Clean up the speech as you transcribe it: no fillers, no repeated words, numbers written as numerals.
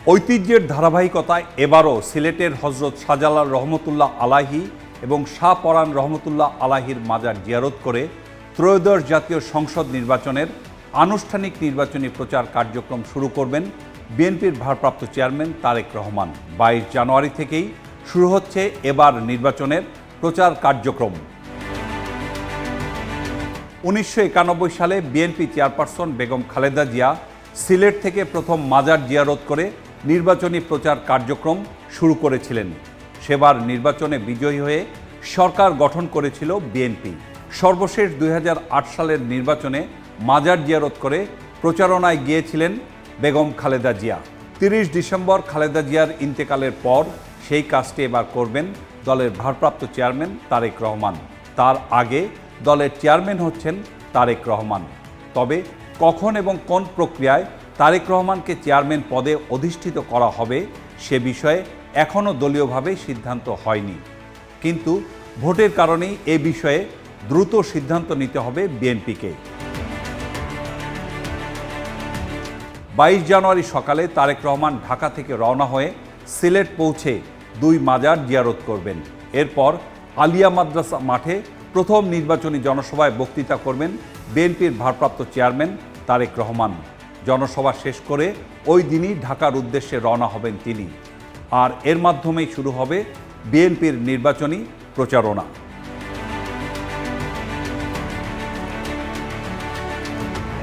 ঐতিহ্যের ধারাবাহিকতায় এবারও সিলেটের হজরত শাহজালাল রহমতুল্লাহ আলাহি এবং শাহ পরাণ রহমতুল্লাহ আলাহির মাজার জিয়ারত করে ত্রয়োদশ জাতীয় সংসদ নির্বাচনের আনুষ্ঠানিক নির্বাচনী প্রচার কার্যক্রম শুরু করবেন বিএনপির ভারপ্রাপ্ত চেয়ারম্যান তারেক রহমান। 22 জানুয়ারি থেকেই শুরু হচ্ছে এবার নির্বাচনের প্রচার কার্যক্রম। 1991 সালে বিএনপি চেয়ারপারসন বেগম খালেদা জিয়া সিলেট থেকে প্রথম মাজার জিয়ারত করে নির্বাচনী প্রচার কার্যক্রম শুরু করেছিলেন। সেবার নির্বাচনে বিজয়ী হয়ে সরকার গঠন করেছিল বিএনপি। সর্বশেষ 2008 সালের নির্বাচনে মাজার জিয়ারত করে প্রচারণায় গিয়েছিলেন বেগম খালেদা জিয়া। 30 ডিসেম্বর খালেদা জিয়ার ইন্তেকালের পর সেই কাজটি এবার করবেন দলের ভারপ্রাপ্ত চেয়ারম্যান তারেক রহমান। তার আগে দলের চেয়ারম্যান হচ্ছেন তারেক রহমান। তবে কখন এবং কোন প্রক্রিয়ায় তারেক রহমানকে চেয়ারম্যান পদে অধিষ্ঠিত করা হবে সে বিষয়ে এখনও দলীয়ভাবে সিদ্ধান্ত হয়নি। কিন্তু ভোটের কারণেই এ বিষয়ে দ্রুত সিদ্ধান্ত নিতে হবে বিএনপিকে। 22 জানুয়ারি সকালে তারেক রহমান ঢাকা থেকে রওনা হয়ে সিলেট পৌঁছে 2 মাজার জিয়ারত করবেন। এরপর আলিয়া মাদ্রাসা মাঠে প্রথম নির্বাচনী জনসভায় বক্তৃতা করবেন বিএনপির ভারপ্রাপ্ত চেয়ারম্যান তারেক রহমান। জনসভা শেষ করে ওই দিনই ঢাকার উদ্দেশ্যে রওনা হবেন তিনি। আর এর মাধ্যমেই শুরু হবে বিএনপির নির্বাচনী প্রচারণা।